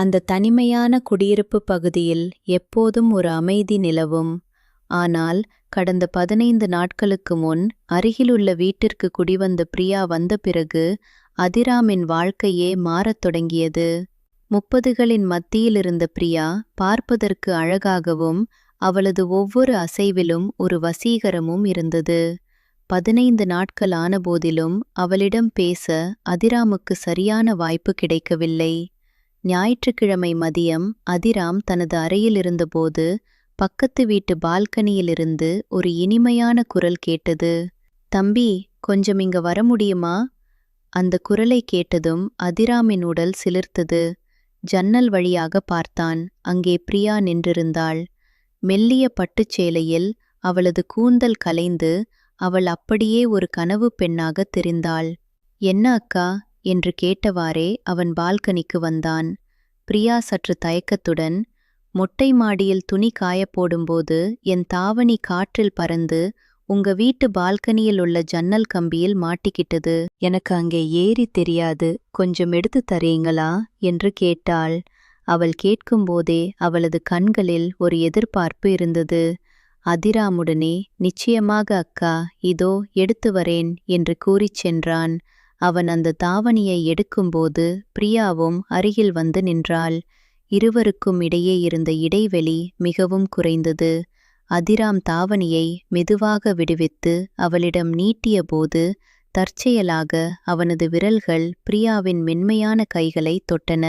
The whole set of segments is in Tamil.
அந்த தனிமையான குடியிருப்பு பகுதியில் எப்போதும் ஒரு அமைதி நிலவும். ஆனால் கடந்த 15 நாட்களுக்கு முன் அருகிலுள்ள வீட்டிற்கு குடிவந்த பிரியா வந்த பிறகு அதிராமின் வாழ்க்கையே மாறத் தொடங்கியது. 30களின் மத்தியிலிருந்த பிரியா பார்ப்பதற்கு அழகாகவும் அவளது ஒவ்வொரு அசைவிலும் ஒரு வசீகரமும் இருந்தது. 15 நாட்கள் ஆனபோதிலும் அவளிடம் பேச அதிராமுக்கு சரியான வாய்ப்பு கிடைக்கவில்லை. ஞாயிற்றுக்கிழமை மதியம் அதிராம் தனது அறையில் இருந்தபோது பக்கத்து வீட்டு பால்கனியிலிருந்து ஒரு இனிமையான குரல் கேட்டது. "தம்பி, கொஞ்சம் இங்க வர முடியுமா?" அந்த குரலை கேட்டதும் அதிராமின் உடல் சிலிர்த்தது. ஜன்னல் வழியாக பார்த்தான். அங்கே பிரியா நின்றிருந்தாள். மெல்லிய பட்டுச்சேலையில் அவளது கூந்தல் கலைந்து அவள் அப்படியே ஒரு கனவு பெண்ணாக தெரிந்தாள். "என்ன அக்கா?" என்று கேட்டவாறே அவன் பால்கனிக்கு வந்தான். பிரியா சற்று தயக்கத்துடன், "மொட்டை மாடியில் துணி காயப்போடும்போது என் தாவணி காற்றில் பறந்து உங்க வீட்டு பால்கனியில் உள்ள ஜன்னல் கம்பியில் மாட்டிக்கிட்டது. எனக்கு அங்கே ஏறி தெரியாது. கொஞ்சம் எடுத்து தரீங்களா?" என்று கேட்டாள். அவள் கேட்கும்போதே அவளது கண்களில் ஒரு எதிர்பார்ப்பு இருந்தது. அதிராமுடனே, "நிச்சயமாக அக்கா, இதோ எடுத்து வரேன்" என்று கூறிச் சென்றான். அவன் அந்த தாவணியை எடுக்கும்போது பிரியாவும் அருகில் வந்து நின்றாள். இருவருக்கும் இடையே இருந்த இடைவெளி மிகவும் குறைந்தது. அதிராம் தாவணியை மெதுவாக விடுவித்து அவளிடம் நீட்டியபோது தற்செயலாக அவனது விரல்கள் பிரியாவின் மென்மையான கைகளை தொட்டன.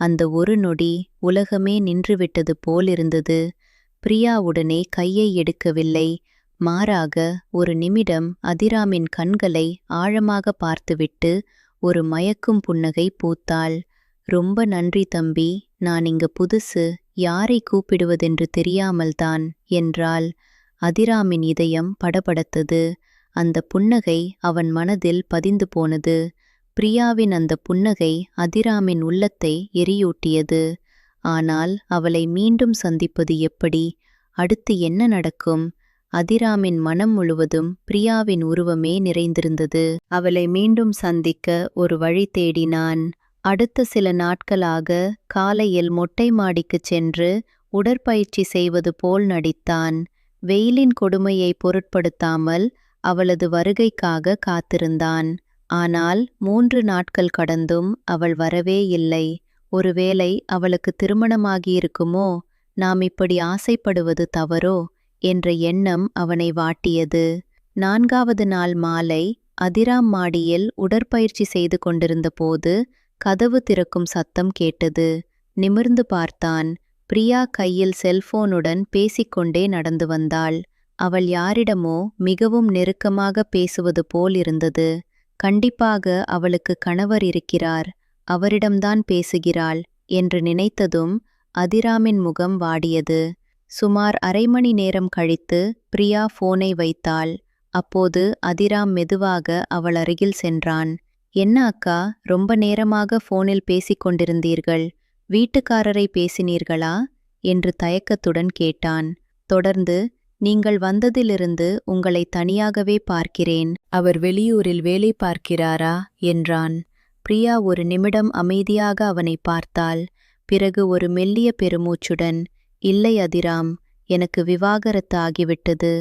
அந்த ஒரு நொடி உலகமே நின்றுவிட்டது போலிருந்தது. பிரியா உடனே கையை எடுக்கவில்லை. மாறாக ஒரு நிமிடம் அதிராமின் கண்களை ஆழமாக பார்த்துவிட்டு ஒரு மயக்கும் புன்னகை பூத்தாள். "ரொம்ப நன்றி தம்பி, நான் இங்க புதுசு, யாரை கூப்பிடுவதென்று தெரியாமல்தான்" என்றாள். அதிராமின் இதயம் படபடத்தது. அந்த புன்னகை அவன் மனதில் பதிந்து போனது. பிரியாவின் அந்த புன்னகை அதிராமின் உள்ளத்தை எரியூட்டியது. ஆனால் அவளை மீண்டும் சந்திப்பது எப்படி? அடுத்து என்ன நடக்கும்? அதிராமின் மனம் முழுவதும் பிரியாவின் உருவமே நிறைந்திருந்தது. அவளை மீண்டும் சந்திக்க ஒரு வழி தேடினான். அடுத்த சில நாட்களாக காலையில் மொட்டை மாடிக்குச் சென்று உடற்பயிற்சி செய்வது போல் நடித்தான். வெயிலின் கொடுமையை பொருட்படுத்தாமல் அவளது வருகைக்காக காத்திருந்தான். ஆனால் 3 நாட்கள் கடந்தும் அவள் வரவே இல்லை. ஒருவேளை அவளுக்கு திருமணமாகியிருக்குமோ? நாம் இப்படி ஆசைப்படுவது தவறோ என்ற எண்ணம் அவனை வாட்டியது. 4வது நாள் மாலை அதிராம் மாடியில் உடற்பயிற்சி செய்து கொண்டிருந்த போது கதவு திறக்கும் சத்தம் கேட்டது. நிமிர்ந்து பார்த்தான். பிரியா கையில் செல்போனுடன் பேசிக்கொண்டே நடந்து வந்தாள். அவள் யாரிடமோ மிகவும் நெருக்கமாக பேசுவது போல் இருந்தது. கண்டிப்பாக அவளுக்கு கணவர் இருக்கிறார், அவரிடம்தான் பேசுகிறாள் என்று நினைத்ததும் அதிராமின் முகம் வாடியது. சுமார் அரை மணி நேரம் கழித்து பிரியா போனை வைத்தாள். அப்போது அதிராம் மெதுவாக அவள் அருகில் சென்றான். "என்ன அக்கா, ரொம்ப நேரமாக போனில் பேசிக் கொண்டிருந்தீர்கள்? வீட்டுக்காரரை பேசினீர்களா?" என்று தயக்கத்துடன் கேட்டான். தொடர்ந்து, "நீங்கள் வந்ததிலிருந்து உங்களை தனியாகவே பார்க்கிறேன். அவர் வெளியூரில் வேலை பார்க்கிறாரா?" என்றான். பிரியா ஒரு நிமிடம் அமைதியாக அவனை பார்த்தாள். பிறகு ஒரு மெல்லிய பெருமூச்சுடன், "இல்லை அதிராம், எனக்கு விவாகரத்து ஆகிவிட்டது.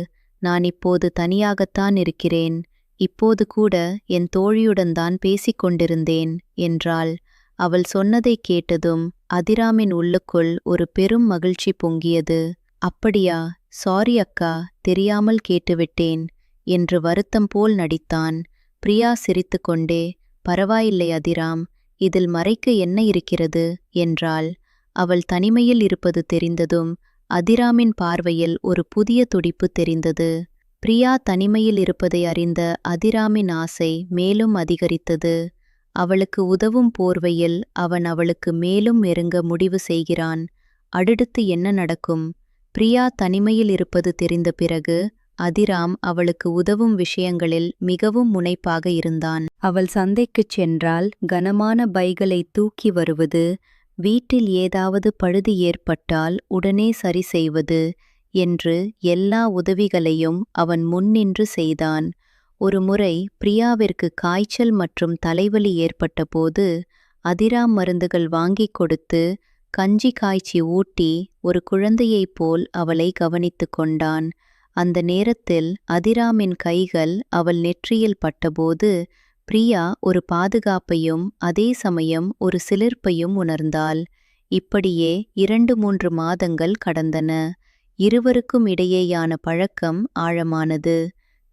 நான் இப்போது தனியாகத்தான் இருக்கிறேன். இப்போது கூட என் தோழியுடன் தான் பேசிக் கொண்டிருந்தேன்" என்றாள். அவள் சொன்னதை கேட்டதும் அதிராமின் உள்ளுக்குள் ஒரு பெரும் மகிழ்ச்சி பொங்கியது. "அப்படியா? சாரி அக்கா, தெரியாமல் கேட்டுவிட்டேன்" என்று வருத்தம் போல் நடித்தான். பிரியா சிரித்துக்கொண்டே, "பரவாயில்லை அதிராம், இதில் மறைக்க என்ன இருக்கிறது" என்றாள். அவள் தனிமையில் இருப்பது தெரிந்ததும் அதிராமின் பார்வையில் ஒரு புதிய துடிப்பு தெரிந்தது. பிரியா தனிமையில் இருப்பதை அறிந்த அதிராமின் ஆசை மேலும் அதிகரித்தது. அவளுக்கு உதவும் போர்வையில் அவன் அவளுக்கு மேலும் நெருங்க முடிவு செய்கிறான். அடுத்து என்ன நடக்கும்? பிரியா தனிமையில் இருப்பது தெரிந்த பிறகு அதிராம் அவளுக்கு உதவும் விஷயங்களில் மிகவும் முனைப்பாக இருந்தான். அவள் சந்தைக்குச் சென்றால் கனமான பைகளை தூக்கி வருவது, வீட்டில் ஏதாவது பழுது ஏற்பட்டால் உடனே சரி செய்வது என்று எல்லா உதவிகளையும் அவன் முன்னின்று செய்தான். ஒரு முறை பிரியாவிற்கு காய்ச்சல் மற்றும் தலைவலி ஏற்பட்டபோது அதிராம் மருந்துகள் வாங்கிக் கொடுத்து கஞ்சி காய்ச்சி ஊட்டி ஒரு குழந்தையைப் போல் அவளை கவனித்து கொண்டான். அந்த நேரத்தில் அதிராமின் கைகள் அவள் நெற்றியில் பட்டபோது பிரியா ஒரு பாதுகாப்பையும் அதே சமயம் ஒரு சிலிர்ப்பையும் உணர்ந்தாள். இப்படியே 2-3 மாதங்கள் கடந்தன. இருவருக்கும் இடையேயான பழக்கம் ஆழமானது.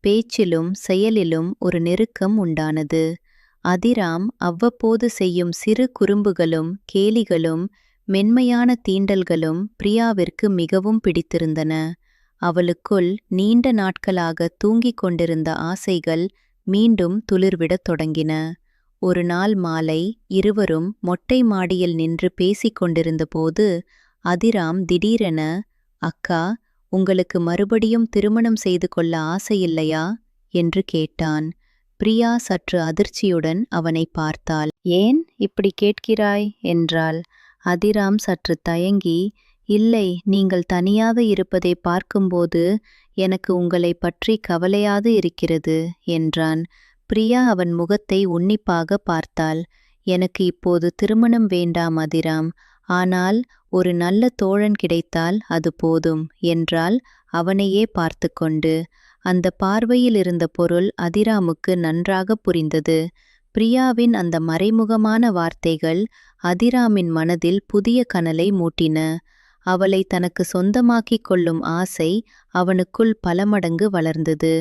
பேச்சிலும் செயலிலும் ஒரு நெருக்கம் உண்டானது. அதிராம் அவ்வப்போது செய்யும் சிறு குறும்புகளும் கேலிகளும் மென்மையான தீண்டல்களும் பிரியாவிற்கு மிகவும் பிடித்திருந்தன. அவளுக்குள் நீண்ட நாட்களாக தூங்கிக் கொண்டிருந்த ஆசைகள் மீண்டும் துளிர்விடத் தொடங்கின. ஒரு நாள் மாலை இருவரும் மொட்டை மாடியில் நின்று பேசிக் கொண்டிருந்தபோது அதிராம் திடீரென, "அக்கா, உங்களுக்கு மறுபடியும் திருமணம் செய்து கொள்ள ஆசையில்லையா?" என்று கேட்டான். பிரியா சற்று அதிர்ச்சியுடன் அவனை பார்த்தாள். "ஏன் இப்படி கேட்கிறாய்?" என்றாள். அதிராம் சற்று தயங்கி, "இல்லை, நீங்கள் தனியாக இருப்பதை பார்க்கும்போது எனக்கு உங்களை பற்றி கவலையாது இருக்கிறது" என்றான். பிரியா அவன் முகத்தை உன்னிப்பாக பார்த்தாள். "எனக்கு இப்போது திருமணம் வேண்டாம் அதிராம், ஆனால் ஒரு நல்ல தோழன் கிடைத்தால் அது போதும்" என்றாள் அவனையே பார்த்து கொண்டு. அந்த பார்வையில் இருந்த பொருள் அதிராமுக்கு நன்றாக புரிந்தது. பிரியாவின் அந்த மறைமுகமான வார்த்தைகள் அதிராமின் மனதில் புதிய கனலை மூட்டின. அவளை தனக்கு சொந்தமாக்கிக் கொள்ளும் ஆசை அவனுக்குள் பல மடங்கு வளர்ந்தது.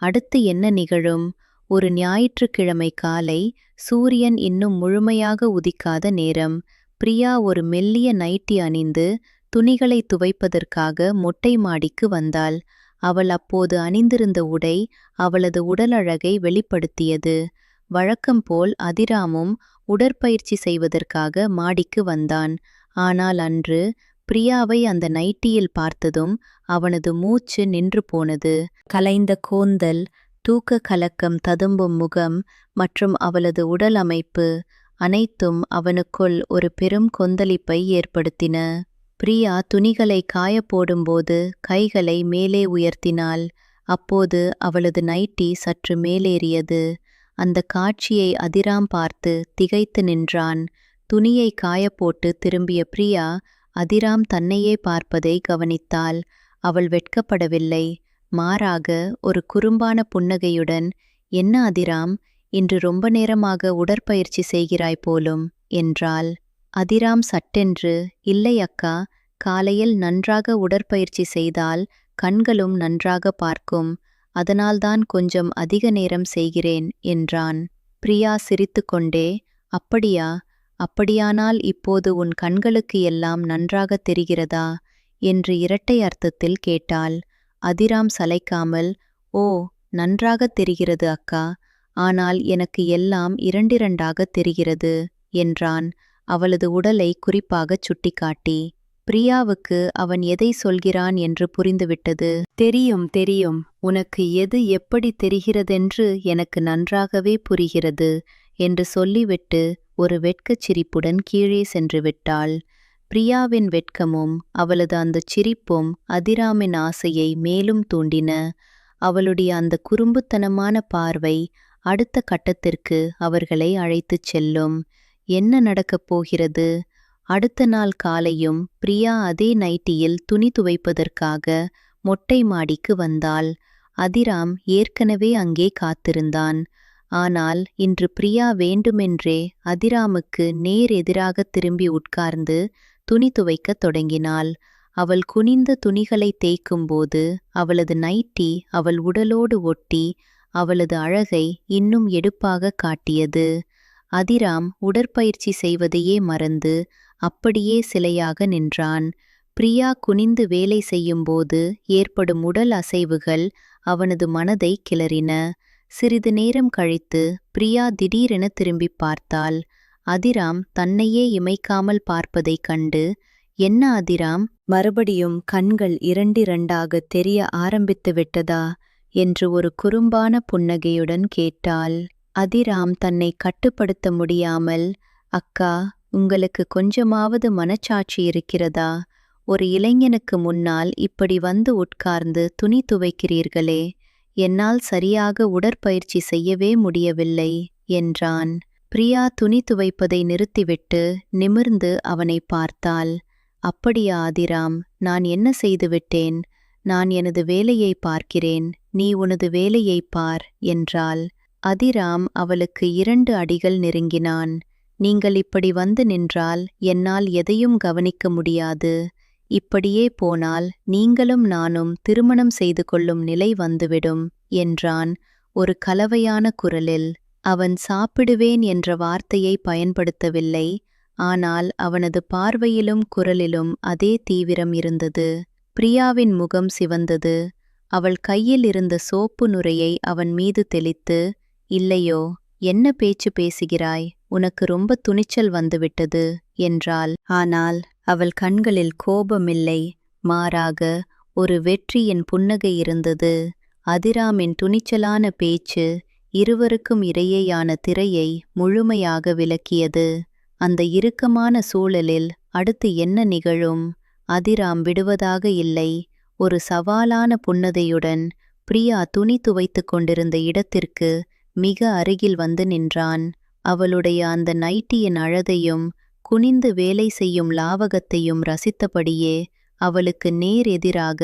அடுத்து என்ன நிகழும்? ஒரு ஞாயிற்றுக்கிழமை காலை, சூரியன் இன்னும் முழுமையாக உதிக்காத நேரம். பிரியா ஒரு மெல்லிய நைட்டி அணிந்து துணிகளை துவைப்பதற்காக மொட்டை மாடிக்கு வந்தாள். அவள் அப்போது அணிந்திருந்த உடை அவளது உடலழகை வெளிப்படுத்தியது. வழக்கம்போல் அதிராமும் உடற்பயிற்சி செய்வதற்காக மாடிக்கு வந்தான். ஆனால் அன்று பிரியாவை அந்த நைட்டியில் பார்த்ததும் அவனது மூச்சு நின்று போனது. கலைந்த கூந்தல், தூக்க கலக்கம் ததும்பும் முகம் மற்றும் அவளது உடல் அமைப்பு அனைத்தும் அவனுக்குள் ஒரு பெரும் கொந்தளிப்பை ஏற்படுத்தின. பிரியா துணிகளை காயப்போடும்போது கைகளை மேலே உயர்த்தினாள். அப்போது அவளது நைட்டி சற்று மேலேறியது. அந்த காட்சியை அதிராம் பார்த்து திகைத்து நின்றான். துணியை காயப்போட்டு திரும்பிய பிரியா அதிராம் தன்னையே பார்ப்பதை கவனித்தாள். அவள் வெட்கப்படவில்லை. மாறாக ஒரு குறும்பான புன்னகையுடன், "என்ன அதிராம், இன்று ரொம்ப நேரமாக உடற்பயிற்சி செய்கிறாய் போலும்" என்றாள். அதிராம் சட்டென்று, "இல்லை அக்கா, காலையில் நன்றாக உடற்பயிற்சி செய்தால் கண்களும் நன்றாக பார்க்கும், அதனால்தான் கொஞ்சம் அதிக நேரம் செய்கிறேன்" என்றான். பிரியா சிரித்துக்கொண்டே, "அப்படியா? அப்படியானால் இப்போது உன் கண்களுக்கு எல்லாம் நன்றாக தெரிகிறதா?" என்று இரட்டை அர்த்தத்தில் கேட்டாள். அதிராம் சளைக்காமல், "ஓ, நன்றாக தெரிகிறது அக்கா, ஆனால் எனக்கு எல்லாம் இரண்டிரண்டாக தெரிகிறது" என்றான், அவளது உடலை குறிப்பாகச் சுட்டிக்காட்டி. பிரியாவுக்கு அவன் எதை சொல்கிறான் என்று புரிந்துவிட்டது. "தெரியும், தெரியும், உனக்கு எது எப்படி தெரிகிறதென்று எனக்கு நன்றாகவே புரிகிறது" என்று சொல்லிவிட்டு ஒரு வெட்கச் சிரிப்புடன் கீழே சென்று விட்டாள். பிரியாவின் வெட்கமும் அவளது அந்தச் சிரிப்பும் அதிராமின் ஆசையை மேலும் தூண்டின. அவளுடைய அந்த குறும்புத்தனமான பார்வை அடுத்த கட்டத்திற்கு அவர்களை அழைத்துச் செல்லும். என்ன நடக்கப் போகிறது? அடுத்த நாள் காலையும் பிரியா அதே நைட்டியில் துணி துவைப்பதற்காக மொட்டை மாடிக்கு வந்தாள். அதிராம் ஏற்கனவே அங்கே காத்திருந்தான். ஆனால் இன்று பிரியா வேண்டுமென்றே அதிராமுக்கு நேர் எதிராக திரும்பி உட்கார்ந்து துணி துவைக்கத் தொடங்கினாள். அவள் குனிந்த துணிகளை தேய்க்கும்போது அவளது நைட்டி அவள் உடலோடு ஒட்டி அவளது அழகை இன்னும் எடுப்பாக காட்டியது. அதிராம் உடற்பயிற்சி செய்வதையே மறந்து அப்படியே சிலையாக நின்றான். பிரியா குனிந்து வேலை செய்யும்போது ஏற்படும் உடல் அசைவுகள் அவனது மனதை கிளறின. சிறிது நேரம் கழித்து பிரியா திடீரென திரும்பி பார்த்தாள். அதிராம் தன்னையே இமைக்காமல் பார்ப்பதைக் கண்டு, "என்ன அதிராம், மறுபடியும் கண்கள் இரண்டிரண்டாக தெரிய ஆரம்பித்து விட்டதா?" என்று ஒரு குறும்பான புன்னகையுடன் கேட்டாள். அதிராம் தன்னை கட்டுப்படுத்த முடியாமல், "அக்கா, உங்களுக்கு கொஞ்சமாவது மனச்சாட்சி இருக்கிறதா? ஒரு இளைஞனுக்கு முன்னால் இப்படி வந்து உட்கார்ந்து துணி துவைக்கிறீர்களே, என்னால் சரியாக உடற்பயிற்சி செய்யவே முடியவில்லை" என்றான். பிரியா துணி துவைப்பதை நிறுத்திவிட்டு நிமிர்ந்து அவனை பார்த்தாள். அப்படியா அதிராம், நான் என்ன செய்துவிட்டேன்? நான் எனது வேலையை பார்க்கிறேன், நீ உனது வேலையைப் பார் என்றாள். அதிராம் அவளுக்கு 2 அடிகள் நெருங்கினான். நீங்கள் இப்படி வந்து நின்றால் என்னால் எதையும் கவனிக்க முடியாது. இப்படியே போனால் நீங்களும் நானும் திருமணம் செய்து கொள்ளும் நிலை வந்துவிடும் என்றான் ஒரு கலவையான குரலில். அவன் சாப்பிடுவேன் என்ற வார்த்தையை பயன்படுத்தவில்லை, ஆனால் அவனது பார்வையிலும் குரலிலும் அதே தீவிரம் இருந்தது. பிரியாவின் முகம் சிவந்தது. அவள் கையில் இருந்த சோப்பு நுரையை அவன் மீது தெளித்து, இல்லையோ, என்ன பேச்சு பேசுகிறாய்? உனக்கு ரொம்ப துணிச்சல் வந்துவிட்டது என்றாள். ஆனால் அவள் கண்களில் கோபமில்லை, மாறாக ஒரு வெற்றியின் புன்னகை இருந்தது. அதிராமின் துணிச்சலான பேச்சு இருவருக்கும் இடையேயான திரையை முழுமையாக விலக்கியது. அந்த இறுக்கமான சூழலில் அடுத்து என்ன நிகழும்? அதிராம் விடுவதாக இல்லை. ஒரு சவாலான புன்னகையுடன் பிரியா துணி துவைத்து கொண்டிருந்த இடத்திற்கு மிக அருகில் வந்து நின்றான். அவளுடைய அந்த நைட்டியின் அழகையும் குனிந்து வேலை செய்யும் லாவகத்தையும் ரசித்தபடியே அவளுக்கு நேர் எதிராக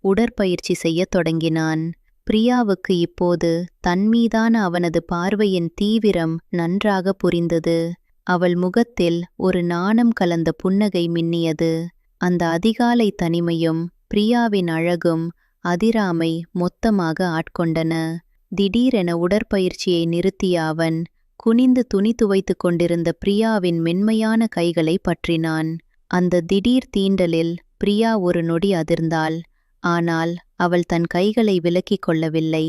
உடற்பயிற்சி செய்யத் தொடங்கினான். பிரியாவுக்கு இப்போது தன்மீதான அவனது பார்வையின் தீவிரம் நன்றாக புரிந்தது. அவள் முகத்தில் ஒரு நாணம் கலந்த புன்னகை மின்னியது. அந்த அதிகாலை தனிமையும் பிரியாவின் அழகும் அதிராமை மொத்தமாக ஆட்கொண்டன. திடீரென உடற்பயிற்சியை நிறுத்திய அவன் குனிந்து துணி துவைத்து கொண்டிருந்த பிரியாவின் மென்மையான கைகளை பற்றினான். அந்த திடீர் தீண்டலில் பிரியா ஒரு நொடி அதிர்ந்தாள். ஆனால் அவள் தன் கைகளை விலக்கிக் கொள்ளவில்லை.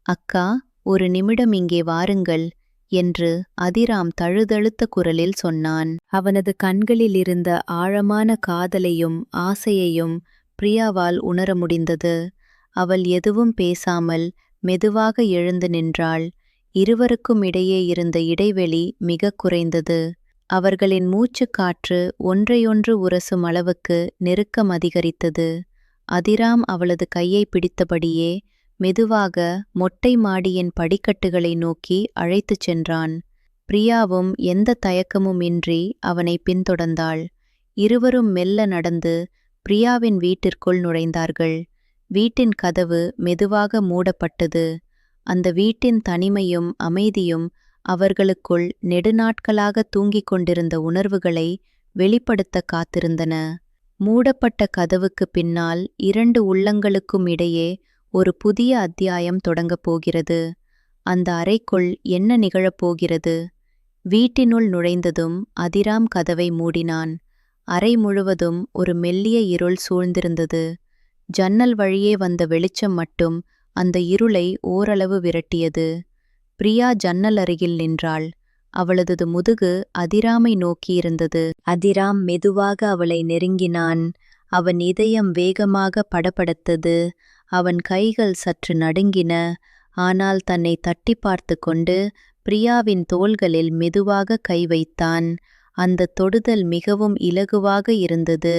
அக்கா, ஒரு நிமிடம் இங்கே வாருங்கள் என்று அதிராம் தழுதழுத்த குரலில் சொன்னான். அவனது கண்களில் இருந்த ஆழமான காதலையும் ஆசையையும் பிரியாவால் உணர முடிந்தது. அவள் எதுவும் பேசாமல் மெதுவாக எழுந்து நின்றாள். இருவருக்கும் இடையே இருந்த இடைவெளி மிக குறைந்தது. அவர்களின் மூச்சுக்காற்று ஒன்றையொன்று உரசும் அளவுக்கு நெருக்கம் அதிகரித்தது. அதிராம் அவளது கையை பிடித்தபடியே மெதுவாக மொட்டை மாடியின் படிக்கட்டுகளை நோக்கி அழைத்துச் சென்றான். பிரியாவும் எந்த தயக்கமும் இன்றி அவனை பின்தொடர்ந்தாள். இருவரும் மெல்ல நடந்து பிரியாவின் வீட்டிற்குள் நுழைந்தார்கள். வீட்டின் கதவு மெதுவாக மூடப்பட்டது. அந்த வீட்டின் தனிமையும் அமைதியும் அவர்களுக்குள் நெடுநாட்களாக தூங்கிக் கொண்டிருந்த உணர்வுகளை வெளிப்படுத்த காத்திருந்தன. மூடப்பட்ட கதவுக்கு பின்னால் 2 உள்ளங்களுக்கும் இடையே ஒரு புதிய அத்தியாயம் தொடங்கப் போகிறது. அந்த அறைக்குள் என்ன நிகழப்போகிறது? வீட்டினுள் நுழைந்ததும் அதிராம் கதவை மூடினான். அறை முழுவதும் ஒரு மெல்லிய இருள் சூழ்ந்திருந்தது. ஜன்னல் வழியே வந்த வெளிச்சம் மட்டும் அந்த இருளை ஓரளவு விரட்டியது. பிரியா ஜன்னல் அருகில் நின்றாள். அவளது முதுகு அதிராமை நோக்கியிருந்தது. அதிராம் மெதுவாக அவளை நெருங்கினான். அவன் இதயம் வேகமாக படபடத்தது. அவன் கைகள் சற்று நடுங்கின. ஆனால் தன்னை தட்டி பார்த்து கொண்டு பிரியாவின் தோள்களில் மெதுவாக கை வைத்தான். அந்த தொடுதல் மிகவும் இலகுவாக இருந்தது.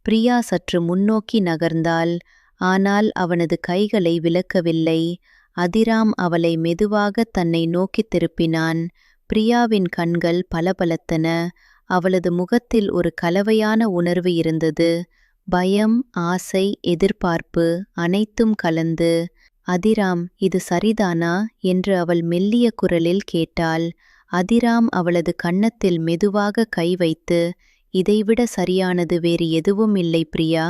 பிரியா சற்று முன்னோக்கி நகர்ந்தாள். ஆனால் அவனது கைகளை விலக்கவில்லை. அதிராம் அவளை மெதுவாக தன்னை நோக்கித் திருப்பினான். பிரியாவின் கண்கள் பலபலத்தன. அவளது முகத்தில் ஒரு கலவையான உணர்வு இருந்தது. பயம், ஆசை, எதிர்பார்ப்பு அனைத்தும் கலந்து. அதிராம், இது சரிதானா என்று அவள் மெல்லிய குரலில் கேட்டாள். அதிராம் அவளது கன்னத்தில் மெதுவாக கை வைத்து, இதைவிட சரியானது வேறு எதுவும் இல்லை பிரியா,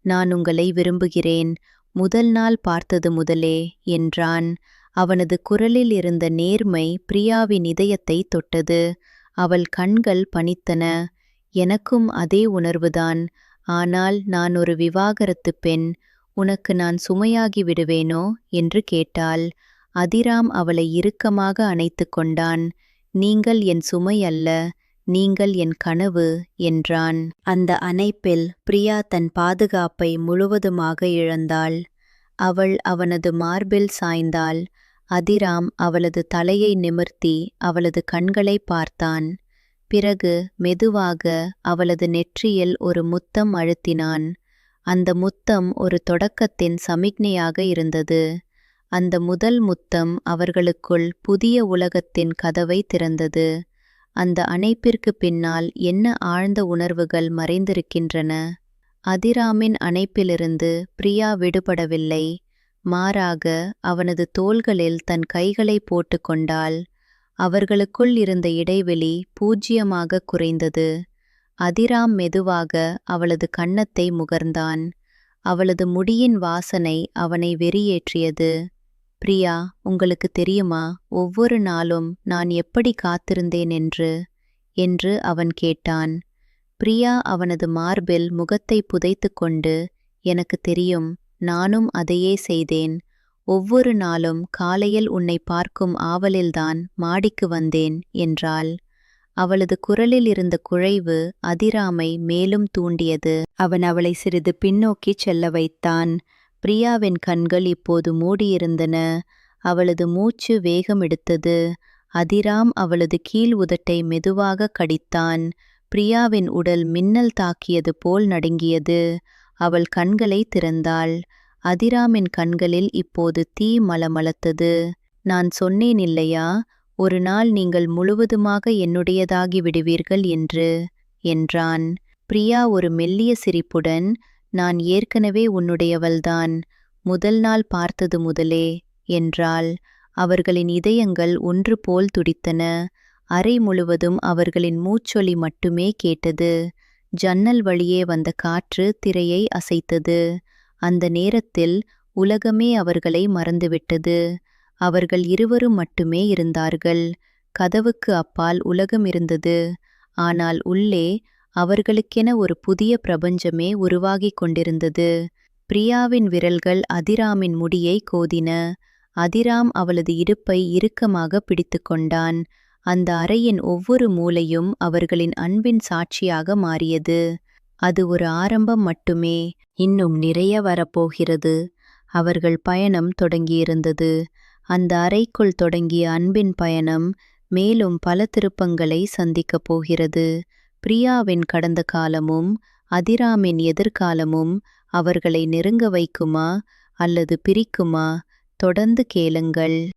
நான் உங்களை விரும்புகிறேன், முதல் நாள் பார்த்தது முதலே என்றான். அவனது குரலில் இருந்த நேர்மை பிரியாவின் இதயத்தை தொட்டது. அவள் கண்கள் பனித்தன. எனக்கும் அதே உணர்வுதான். ஆனால் நான் ஒரு விவாகரத்து பெண். உனக்கு நான் சுமையாகி விடுவேனோ என்று கேட்டாள். அதிராம் அவளை இறுக்கமாக அணைத்து கொண்டான். நீங்கள் என் சுமை அல்ல, நீங்கள் என் கனவு என்றான். அந்த அணைப்பில் பிரியா தன் பாதுகாப்பை முழுவதுமாக இழந்தாள். அவள் அவனது மார்பில் சாய்ந்தாள். அதிராம் அவளது தலையை நிமிர்த்தி அவளது கண்களை பார்த்தான். பிறகு மெதுவாக அவளது நெற்றியில் ஒரு முத்தம் அழுத்தினான். அந்த முத்தம் ஒரு தொடக்கத்தின் சமிக்ஞையாக இருந்தது. அந்த முதல் முத்தம் அவர்களுக்குள் புதிய உலகத்தின் கதவை திறந்தது. அந்த அணைப்பிற்கு பின்னால் என்ன ஆழ்ந்த உணர்வுகள் மறைந்திருக்கின்றன? அதிராமின் அணைப்பிலிருந்து பிரியா விடுபடவில்லை. மாறாக அவனது தோள்களில் தன் கைகளை போட்டுக்கொண்டாள். அவர்களுக்குள் இருந்த இடைவெளி பூஜ்யமாக குறைந்தது. அதிராம் மெதுவாக அவளது கன்னத்தை முகர்ந்தான். அவளது முடியின் வாசனை அவனை வெறியேற்றியது. பிரியா, உங்களுக்கு தெரியுமா, ஒவ்வொரு நாளும் நான் எப்படி காத்திருந்தேன் என்று அவன் கேட்டான். பிரியா அவனது மார்பில் முகத்தை புதைத்து கொண்டு, எனக்கு தெரியும், நானும் அதையே செய்தேன். ஒவ்வொரு நாளும் காலையில் உன்னை பார்க்கும் ஆவலில்தான் மாடிக்கு வந்தேன் என்றாள். அவளது குரலில் இருந்த குழைவு அதிராமை மேலும் தூண்டியது. அவன் அவளை சிறிது பின்னோக்கிச் செல்ல வைத்தான். பிரியாவின் கண்கள் இப்போது மூடியிருந்தன. அவளது மூச்சு வேகமெடுத்தது. அதிராம் அவளது கீழ் உதட்டை மெதுவாக கடித்தான். பிரியாவின் உடல் மின்னல் தாக்கியது போல் நடுங்கியது. அவள் கண்களை திறந்தாள். அதிராமின் கண்களில் இப்போது தீ மளமளத்தது. நான் சொன்னேன் இல்லையா, ஒரு நாள் நீங்கள் முழுவதுமாக என்னுடையதாகி விடுவீர்கள் என்றான். பிரியா ஒரு மெல்லிய சிரிப்புடன், நான் ஏற்கனவே உன்னுடையவள்தான், முதல் நாள் பார்த்தது முதலே என்றாள். அவர்களின் இதயங்கள் ஒன்று போல் துடித்தன. அறை முழுவதும் அவர்களின் மூச்சொலி மட்டுமே கேட்டது. ஜன்னல் வழியே வந்த காற்று திரையை அசைத்தது. அந்த நேரத்தில் உலகமே அவர்களை மறந்துவிட்டது. அவர்கள் இருவரும் மட்டுமே இருந்தார்கள். கதவுக்கு அப்பால் உலகம் இருந்தது. ஆனால் உள்ளே அவர்களுக்கென ஒரு புதிய பிரபஞ்சமே உருவாகிக் கொண்டிருந்தது. பிரியாவின் விரல்கள் அதிராமின் முடியை கோதின. அதிராம் அவளது இடுப்பை இறுக்கமாக பிடித்து கொண்டான். அந்த அறையின் ஒவ்வொரு மூலையும் அவர்களின் அன்பின் சாட்சியாக மாறியது. அது ஒரு ஆரம்பம் மட்டுமே, இன்னும் நிறைய வரப்போகிறது. அவர்கள் பயணம் தொடங்கியிருந்தது. அந்த அறைக்குள் தொடங்கிய அன்பின் பயணம் மேலும் பல திருப்பங்களை சந்திக்கப் போகிறது. பிரியாவின் கடந்த காலமும் அதிராமின் எதிர்காலமும் அவர்களை நெருங்க வைக்குமா அல்லது பிரிக்குமா? தொடர்ந்து கேளுங்கள்.